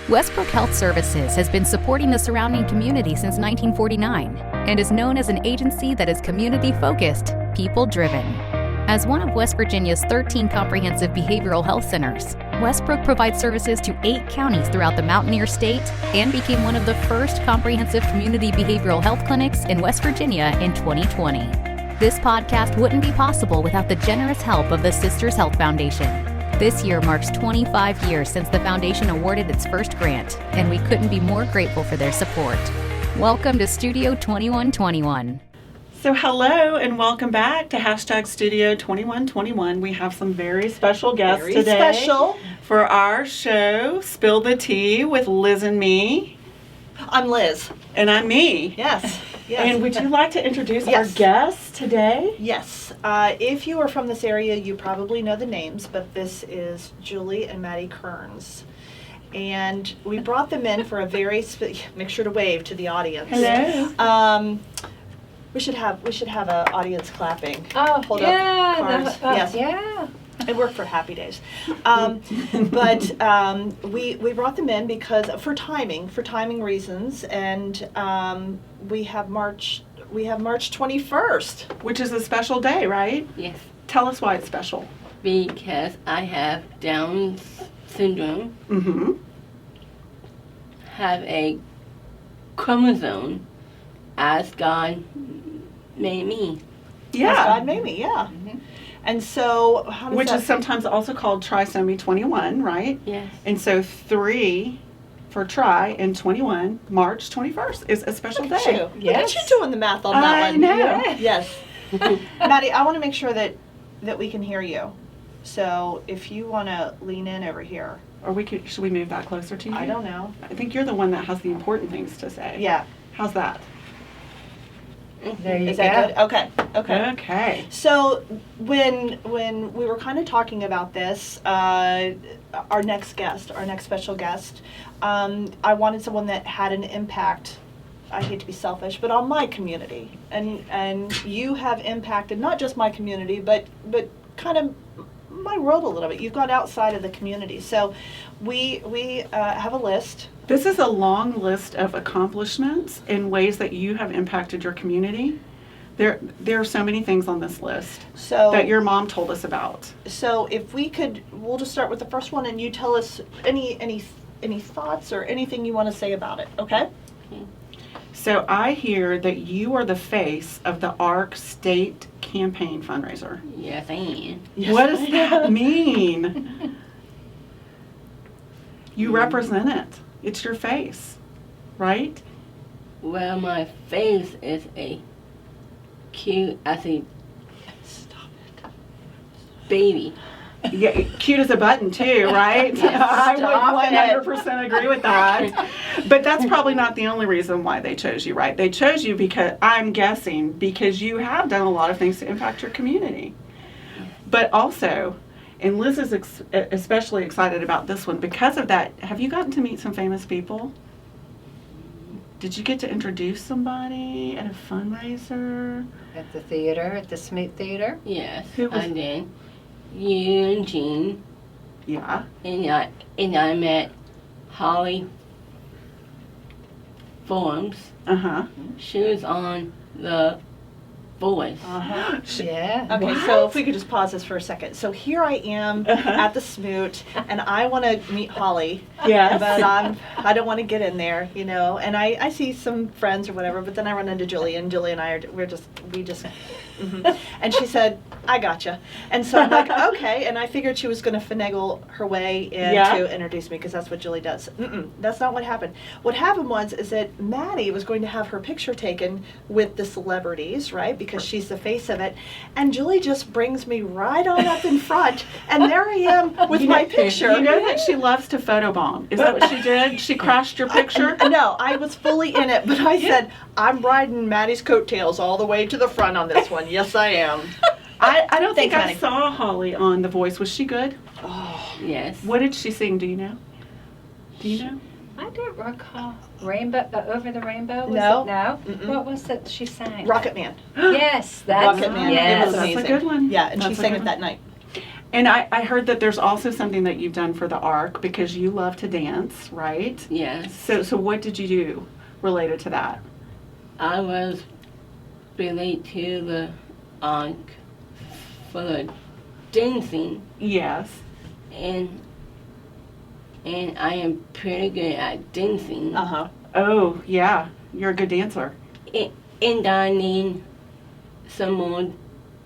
Westbrook Health Services has been supporting the surrounding community since 1949 and is known as an agency that is community-focused, people-driven. As one of West Virginia's 13 comprehensive behavioral health centers, Westbrook provides services to 8 counties throughout the Mountaineer State and became one of the first comprehensive community behavioral health clinics in West Virginia in 2020. This podcast wouldn't be possible without the generous help of the Sisters Health Foundation. This year marks 25 years since the foundation awarded its first grant, and we couldn't be more grateful for their support. Welcome to Studio 2121. So hello and welcome back to hashtag Studio 2121. We have some very special guests today for our show, Spill the Tea with Liz and me. I'm Liz. And I'm me. Yes. And would you like to introduce our guests today? Yes. If you are from this area, you probably know the names, but this is Juli and Madelon Kerns. And we brought them in for a very make sure to wave to the audience. Hello. We should have an audience clapping. Oh, hold yeah, up cards. Yes. Yeah. I work for Happy Days, but we brought them in because for timing reasons, and we have March 21st, which is a special day, right? Yes. Tell us why it's special. Because I have Down syndrome. Mm-hmm. Have a chromosome as God made me. Yeah. As God made me. Yeah. Mm-hmm. And so, which is sometimes also called trisomy 21, right? Yes. And so 3 for tri and 21, March 21st is a special day. Yes. Look at you doing the math on that one. I know. Yeah. Yes. Maddie, I want to make sure that we can hear you. So if you want to lean in over here. Or should we move that closer to you? I don't know. I think you're the one that has the important things to say. Yeah. How's that? There you go. Is that good? Okay. So when we were kind of talking about this, our next special guest, I wanted someone that had an impact. I hate to be selfish, but on my community, and you have impacted not just my community, but kind of my world a little bit. You've gone outside of the community, so we have a list. This is a long list of accomplishments in ways that you have impacted your community. There are so many things on this list that your mom told us about. So if we'll just start with the first one, and you tell us any thoughts or anything you want to say about it, okay? So I hear that you are the face of the ARC State Campaign fundraiser. Yes, I am. Yes, what does that mean? You represent it. It's your face, right? Well, my face is cute as a baby. Yeah, cute as a button too, right? I would 100% agree with that. But that's probably not the only reason why they chose you, right? They chose you because, I'm guessing, because you have done a lot of things to impact your community. But also, and Liz is especially excited about this one because of that. Have you gotten to meet some famous people? Did you get to introduce somebody at a fundraiser? At the theater, at the Smoot Theater? Yes, I did. You and Jean. Yeah. And I met Holly Forms. Uh-huh. She was on The Voice. Uh-huh. Yeah. Okay, so if we could just pause this for a second. So here I am at the Smoot, and I want to meet Holly. Yes. But I don't want to get in there, and I see some friends or whatever, but then I run into Julie, and Julie and I we just and she said, I gotcha. And so I'm like, okay, and I figured she was going to finagle her way in to introduce me, because that's what Julie does. That's not what happened. What happened is that Maddy was going to have her picture taken with the celebrities, right, because she's the face of it, and Julie just brings me right on up in front, and there I am with my picture. You know that she loves to photobomb. Is that what she did? She crashed your picture? No, I was fully in it, but I said, I'm riding Maddy's coattails all the way to the front on this one. Yes, I am. I don't think I saw Holly on The Voice. Was she good? Oh, yes. What did she sing? Do you know? I don't recall. Rainbow, Over the Rainbow? No. No? What was it she sang? Rocket Man. Yes, that's Rocket Man. Yes. It was amazing. That's a good one. Yeah, and she sang it that night. And I heard that there's also something that you've done for the ARC because you love to dance, right? Yes. So what did you do related to that? I was related to the ARC for the dancing, Yes. and I am pretty good at dancing. Uh-huh. Oh, yeah. You're a good dancer. And I need some more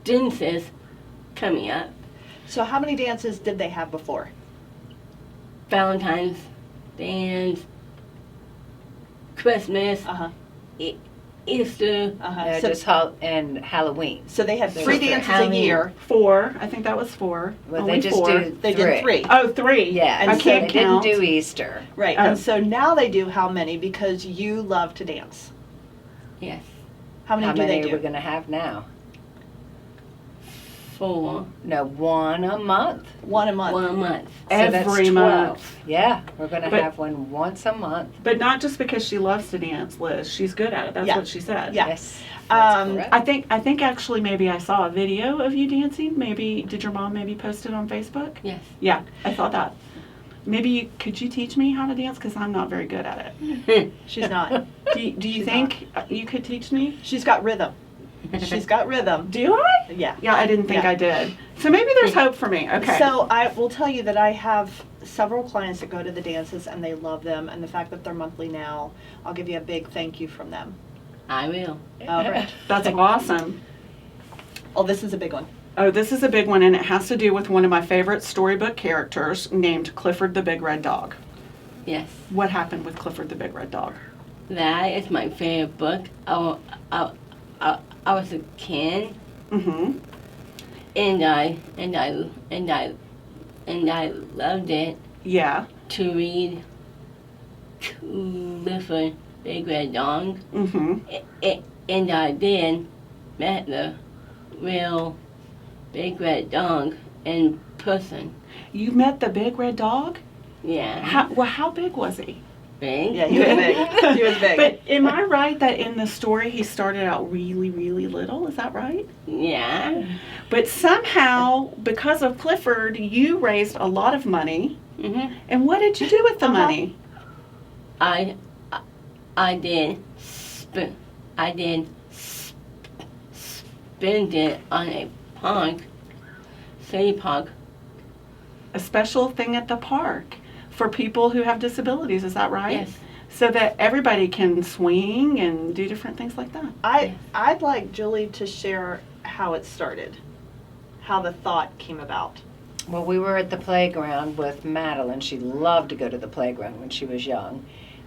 dances coming up. So how many dances did they have before? Valentine's dance, Christmas, Uh-huh. Easter. Uh-huh. Just and Halloween. So they had Those 3 are three. dances a Halloween. year. 4. I think that was 4. Well, Only they just 4. do They three. did 3. Oh, 3. Yeah, And I so can't they count. didn't do Easter. Right. Oh. And so now they do how many because you love to dance? Yes. How many How do many they are we do? going to have now? 4. No, one a month. 1 a month. 1 month. So that's Every 12. month. Yeah, we're going to But- have one once a month. But not just because she loves to dance, Liz. She's good at it. That's Yeah. what she said. Yeah. Yes, that's Um, correct. I think actually maybe I saw a video of you dancing. Maybe did your mom maybe post it on Facebook? Yes. Yeah, I saw that. Maybe could you teach me how to dance because I'm not very good at it. She's not. Do you She's think you could teach me? She's got rhythm. She's got rhythm. Do I? Yeah. Yeah, I didn't think Yeah. I did. So maybe there's hope for me. Okay. So I will tell you that I have several clients that go to the dances and they love them, and the fact that they're monthly now, I'll give you a big thank you from them. I will. All right. That's awesome. Oh, this is a big one. Oh, this is a big one, and it has to do with one of my favorite storybook characters named Clifford the Big Red Dog. Yes. What happened with Clifford the Big Red Dog? That is my favorite book. I was a kid, Mm-hmm. and I loved it Yeah. to read Clifford Big Red Dog. Mm-hmm. And I did met the real Big Red Dog in person. You met the Big Red Dog? Yeah. How big was he? Big. Yeah, he was big. He was big. But am I right that in the story he started out really, really little? Is that right? Yeah. But somehow, because of Clifford, you raised a lot of money. Mhm. And what did you do with the money? I did spend it on a city park. A special thing at the park for people who have disabilities. Is that right? Yes. So that everybody can swing and do different things like that. I'd like Julie to share how it started, how the thought came about. Well, we were at the playground with Madeline. She loved to go to the playground when she was young.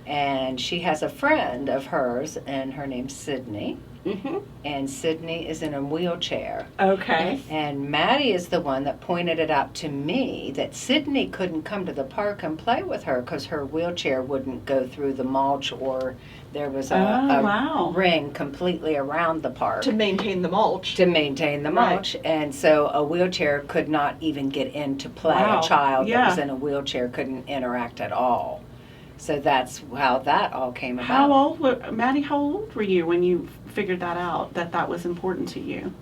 And she has a friend of hers, and her name's Sydney. Mm-hmm. And Sydney is in a wheelchair. Okay. And Maddy is the one that pointed it out to me that Sydney couldn't come to the park and play with her because her wheelchair wouldn't go through the mulch, or there was a wow. ring completely around the park To maintain the mulch. to maintain the mulch. And so a wheelchair could not even get into play. Wow. A child Yeah. that was in a wheelchair couldn't interact at all. So that's how that all came about. How old were, Maddie, how old were you when you figured that out, that was important to you?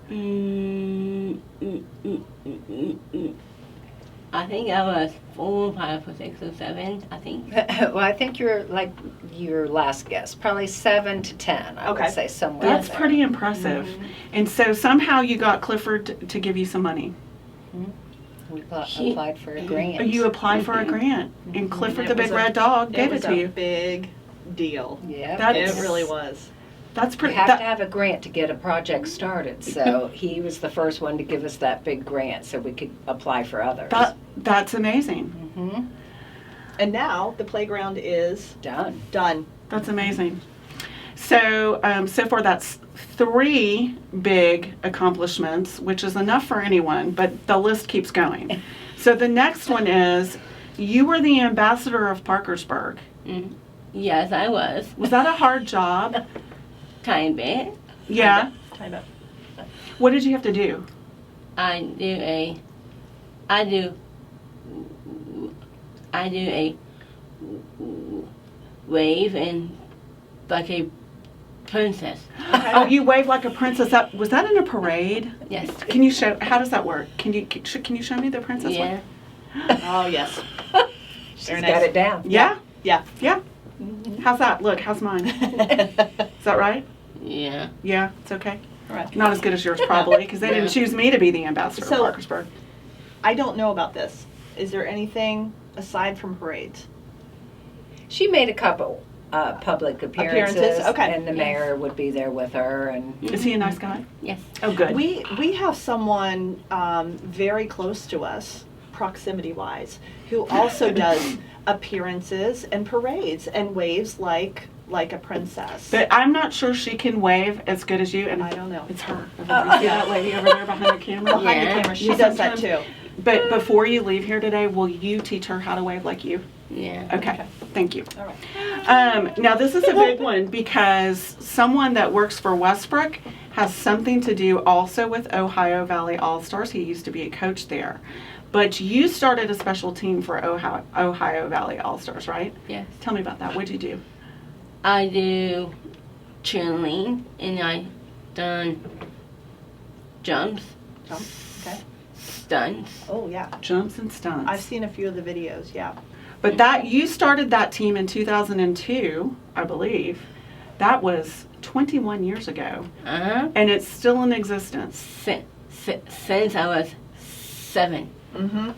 I think I was 4, 5, or 6, or 7. I think. Well, I think you're like your last guess, probably 7 to 10. I Okay. would say somewhere. That's there. pretty impressive. And so somehow you got Clifford to give you some money. We She- applied for a grant. You applied for a grant, and Clifford It the Big was a- Red Dog gave it was to a you. big deal. Yeah, That's- It really was. That's you pretty. have to have a grant to get a project started. So he was the first one to give us that big grant, so we could apply for others. That's amazing. hmm And now the playground is Done. done. That's amazing. So, so far that's 3 big accomplishments, which is enough for anyone, but the list keeps going. So the next one is, you were the ambassador of Parkersburg. Mm. Yes, I was. Was that a hard job? Kind bit. Yeah. Time up. What did you have to do? I do a wave and like a princess. Oh, you wave like a princess up. Was that in a parade? Yes. Can you show, how does that work? Can you show me the princess Yeah. Oh, yes. She's Very got nice. it down. one? Yeah? Yeah. Yeah. How's that? Look, how's mine? Is that right? Yeah. Yeah, it's okay. Right. Not as good as yours probably, because they didn't Yeah. choose me to be the ambassador So- of Parkersburg. I don't know about this. Is there anything aside from parades? She made a couple public appearances. Appearances, okay. And the mayor would be there with her. And Is he a nice guy? Yes. Oh, good. We have someone very close to us, proximity-wise, who also does appearances and parades and waves like a princess. But I'm not sure she can wave as good as you, and I don't know. it's her. You see that lady over there behind the camera? Behind Yeah. the camera, she Yeah, does that sometimes- too. But before you leave here today, will you teach her how to wave like you? Yeah. Okay, thank you. All right. Now this is a big one because someone that works for Westbrook has something to do also with Ohio Valley All-Stars. He used to be a coach there. But you started a special team for Ohio Valley All-Stars, right? Yes. Tell me about that. What'd you do? I do cheerleading and I done jumps, Jump. Okay. stunts. Oh yeah. Jumps and stunts. I've seen a few of the videos. Yeah. But that you started that team in 2002, I believe. That was 21 years ago, and it's still in existence. Since I was 7. Mm-hmm.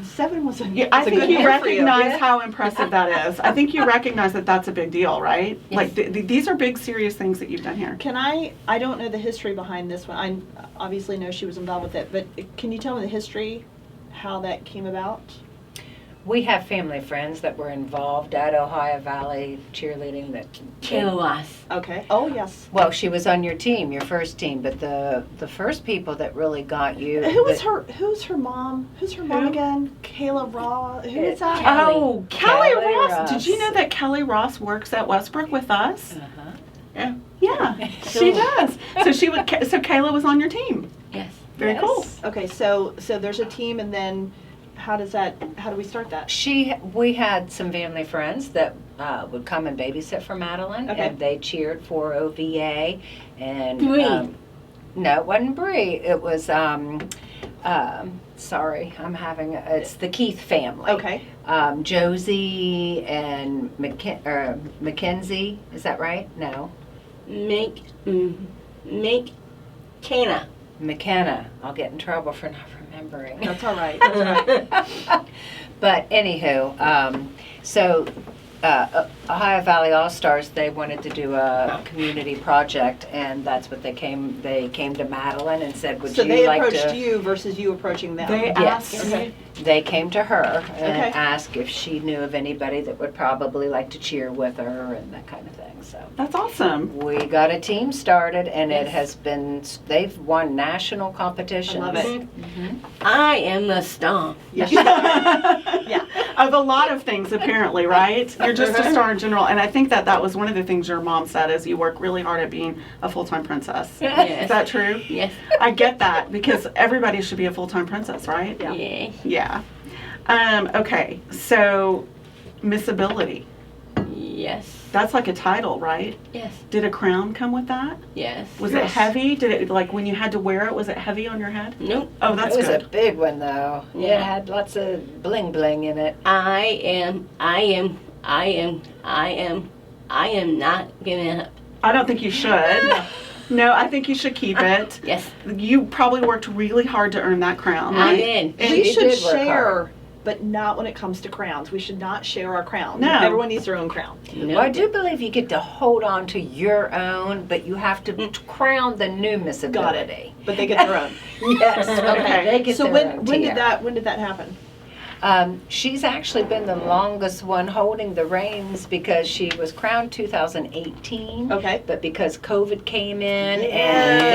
7 was a. Yeah, I was a think good you year for you. recognize Yeah. how impressive that is. I think you recognize that that's a big deal, right? Yes. Like these are big, serious things that you've done here. Can I don't know the history behind this one. I obviously know she was involved with it, but can you tell me the history, how that came about? we have family friends that were involved at Ohio Valley cheerleading that Kill us. Okay. Oh, yes. Well, she was on your team, your first team, but the first people that really got you. Who's her mom? Who's her mom Who? again? Kayla Raw. Who is that? Kelly. Oh, Kelly Kelly Ross. Ross. Did you know that Kelly Ross works at Westbrook with us? Uh-huh. Yeah, she does. So so Kayla was on your team. Yes. Very cool. Okay, so there's a team, and then how do we start that? We had some family friends that would come and babysit for Madeline, Okay. and they cheered for OVA. And Bree. no, it wasn't Bree. It was sorry, it's the Keith family. Okay. Josie and Mackenzie. Is that right? No, Make Cana. McKenna. I'll get in trouble for not remembering. That's all right. That's all right. But anywho, so Ohio Valley All Stars, they wanted to do a community project, and that's what they came to Madeline and said, "Would So you they like approached to?" you versus you approaching them. They Yes. asked. Okay. They came to her and Okay. asked if she knew of anybody that would probably like to cheer with her and that kind of thing. So That's awesome. we got a team started, and it Yes. has been. They've won national competitions. I love it. I am the star. Yeah. Yeah. Of a lot of things, apparently, right? You're just a star in general, and I think that was one of the things your mom said is you work really hard at being a full-time princess. Yes. Is that true? Yes. I get that because everybody should be a full-time princess, right? Yeah. Yeah. Yeah. Okay, so Miss Ability. Yes. That's like a title, right? Yes. Did a crown come with that? Yes. Was it heavy? Did it, like, when you had to wear it, was it heavy on your head? Nope. Oh, that's it was good. a big one, though. It Yeah. had lots of bling bling in it. I am not giving up. I don't think you should. No, I think you should keep it. Yes. You probably worked really hard to earn that crown, I right? did. And We She should did work share, hard. but not when it comes to crowns. We should not share our crown. No. Everyone needs their own crown. No. Well, I do believe you get to hold on to your own, but you have to crown the new Miss Got it. Ability. But they get their own. Yes. Okay. They get So their when own did tiara. that happen? She's actually been the longest one holding the reins because she was crowned 2018. Okay. But because COVID came in Yes,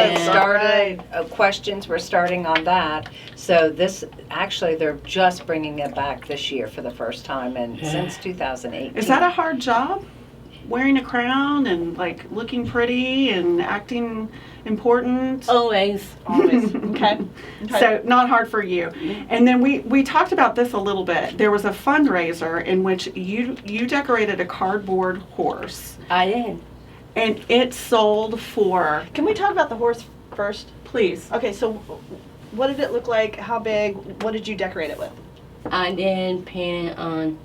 and it started, alright. questions were starting on that. So they're just bringing it back this year for the first time since 2018. Is that a hard job? Wearing a crown and, like, looking pretty and acting important? Always. Always. Okay. So not hard for you. And then we talked about this a little bit. There was a fundraiser in which you decorated a cardboard horse. I did. And it sold for, Can we talk about the horse first? please. Okay, so what did it look like? How big? What did you decorate it with? I did paint it on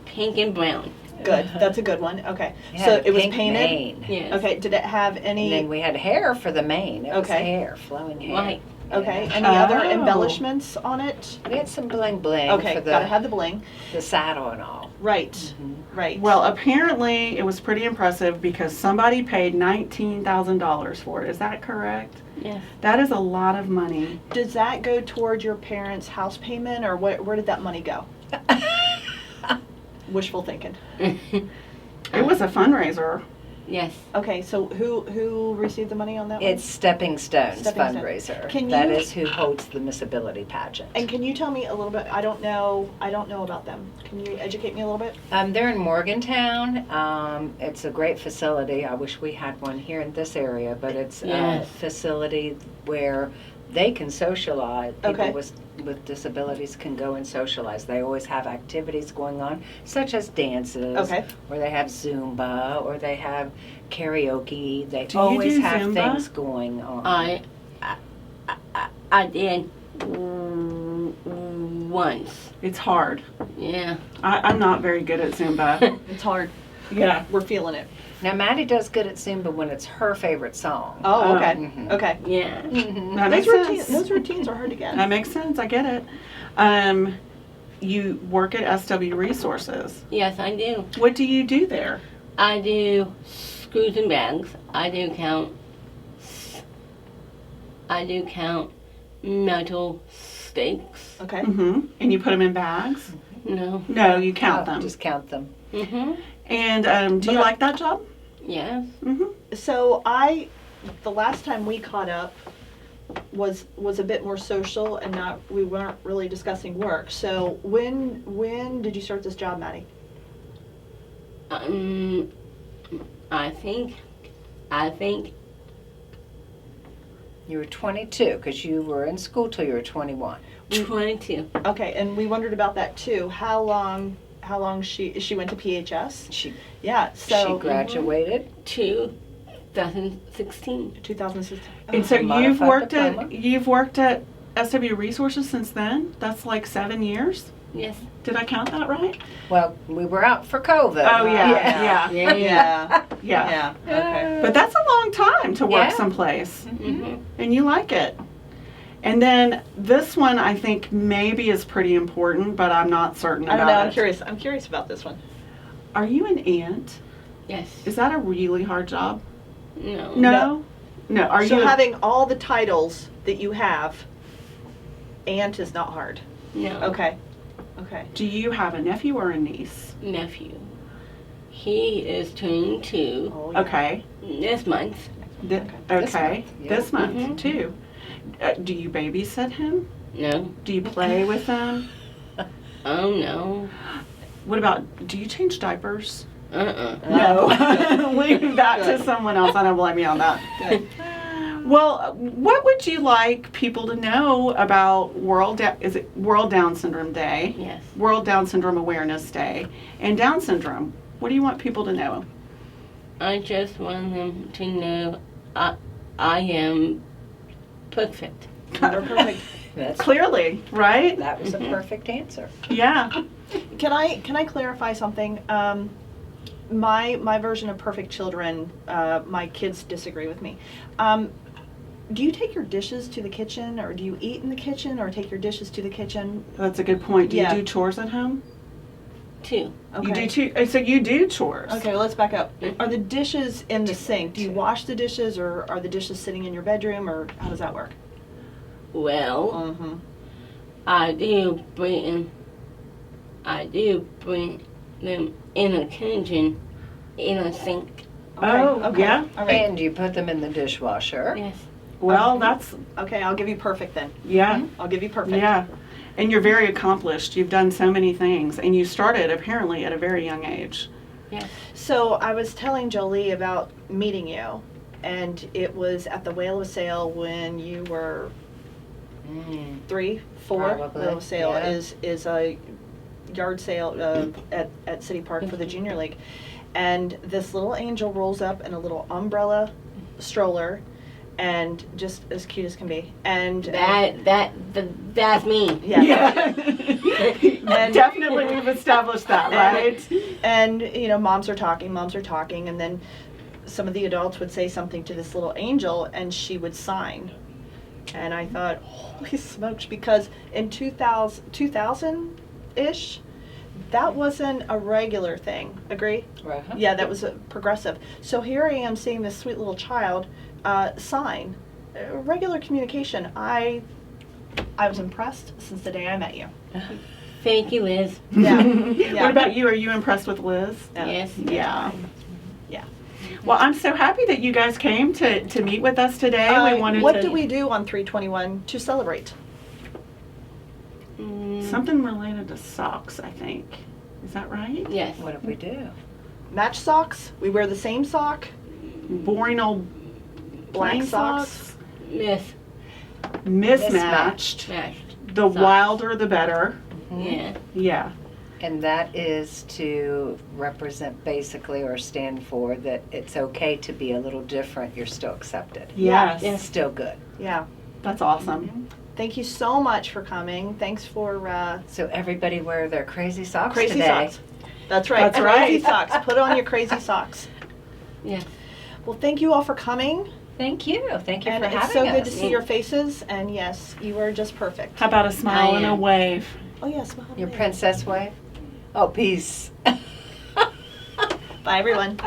pink and brown. Good. That's a good one. Okay. It So had it was pink painted? mane. Yes. Okay. Did it have And any? then we had hair for the mane. It was Okay. hair, flowing hair. White. Okay. Yeah. Any other Oh. embellishments on it? We had some bling bling Okay. for Gotta have the bling. the saddle and all. Right. Right. Well, apparently it was pretty impressive because somebody paid $19,000 for it. Is that correct? Yes. That is a lot of money. does that go toward your parents' house payment, or where did that money go? Wishful thinking. It was a fundraiser. Yes. Okay. So who received the money on that one? It's Stepping Stones Stepping Stone. fundraiser. Can That you- is who holds the Miss Ability pageant. And can you tell me a little bit? I don't know about them. Can you educate me a little bit? They're in Morgantown. It's a great facility. I wish we had one here in this area, but it's Yes. a facility where they can socialize. People Okay. with disabilities can go and socialize. They always have activities going on, such as dances, Okay. or they have Zumba, or they have karaoke. They Do you always do have Zumba? things going on. I did once. It's hard. Yeah. I'm not very good at Zumba. It's hard. Yeah. We're feeling it. Now, Maddy does good at Zumba when it's her favorite song. Oh, okay. Mhm. Okay. Yeah. That makes Those routines are hard to get. That makes sense. I get it. You work at SW Resources. Yes, I do. What do you do there? I do screws and bags. I do count metal stakes. Okay. Mm-hmm. And you put them in bags? No. No, you count them. Just count them. Mhm. And do you But I- like that job? Yes. Mm-hmm. So the last time we caught up was a bit more social, and we weren't really discussing work. So when did you start this job, Maddy? I think You were 22 because you were in school till you were 21. 22. Okay, and we wondered about that too. How long she went to PHS? She Yeah. So she graduated. 2016. 2016. And so Modified diploma. you've worked at SW Resources since then? That's like 7 years? Yes. Did I count that right? Well, we were out for COVID. Oh yeah. Yeah. Yeah. Yeah. Okay. But that's a long time to work Yeah. someplace. Mhm. And you like it. And then this one I think maybe is pretty important, but I'm not certain I about don't know. it. I'm curious. I'm curious about this one. Are you an aunt? Yes. Is that a really hard job? No. No. No. Are so you having all the titles that you have, aunt is not hard. No. Okay. Okay. do you have a nephew or a niece? Nephew. He is turning 2 Oh, yeah. Okay. this month. Th- This okay. month, yeah. This month Mhm. too. Do you babysit him? No. Do you play with him? Oh no. What about, do you change diapers? No. Leave that to someone else. I don't blame you on that. Well, what would you like people to know about World Down Syndrome Day, Yes. World Down Syndrome Awareness Day, and Down syndrome? What do you want people to know? I just want them to know I am perfect. You're perfect. That's, Clearly, right? that was a perfect answer. Yeah. Can I clarify something? My version of perfect children, my kids disagree with me. Do you take your dishes to the kitchen, or do you eat in the kitchen, or take your dishes to the kitchen? That's a good point. Do Yeah. you do chores at home? 2. You do too. So you do chores. Okay, well, let's back up. Are the dishes in the sink? Do you wash the dishes, or are the dishes sitting in your bedroom, or how does that work? Well, Mm-hmm. I do bring them in a kitchen, in a sink. Oh, yeah? All right. And you put them in the dishwasher. Yes. Well, that's, Okay, I'll give you perfect then. yeah. I'll give you perfect. Yeah. And you're very accomplished. You've done so many things. And you started apparently at a very young age. Yes. So I was telling Jolie about meeting you, and it was at the Whale of Sail when you were 3, 4. Probably, Whale of Sail yeah. is a yard sale at City Park for the Junior League. And this little angel rolls up in a little umbrella stroller, and just as cute as can be. And That's me. yeah. And definitely we've established that, right? And moms are talking, and then some of the adults would say something to this little angel, and she would sign. And I thought, holy smokes, because in 2000-ish, that wasn't a regular thing. Agree? Uh-huh. Yeah, that was a progressive. So here I am seeing this sweet little child sign. Regular communication. I was impressed since the day I met you. Thank you, Liz. Yeah. What about you? Are you impressed with Liz? Yes. Yeah. Yeah. Well, I'm so happy that you guys came to meet with us today. We wanted what to do we do on 3/21 to celebrate? something related to socks, I think. Is that right? Yes. What did we do? Match socks. We wear the same sock. Boring old Black plain socks. Yes. Mismatched. Matched. The Socks. wilder the better. Yeah. Yeah. And that is to represent basically or stand for that it's okay to be a little different. You're still accepted. Yes. It's still good. Yeah. That's awesome. Thank you so much for coming. Thanks for So everybody wear their crazy socks crazy today. socks. That's right. That's Crazy right. socks. Put on your crazy socks. Yes. Well, thank you all for coming. Thank you. Thank you And for it's having so us. good to see your faces. And yes, you are just perfect. How about a smile I and a am. wave? Oh, yes. Smile and Your wave. princess wave? Oh, peace. Bye, everyone.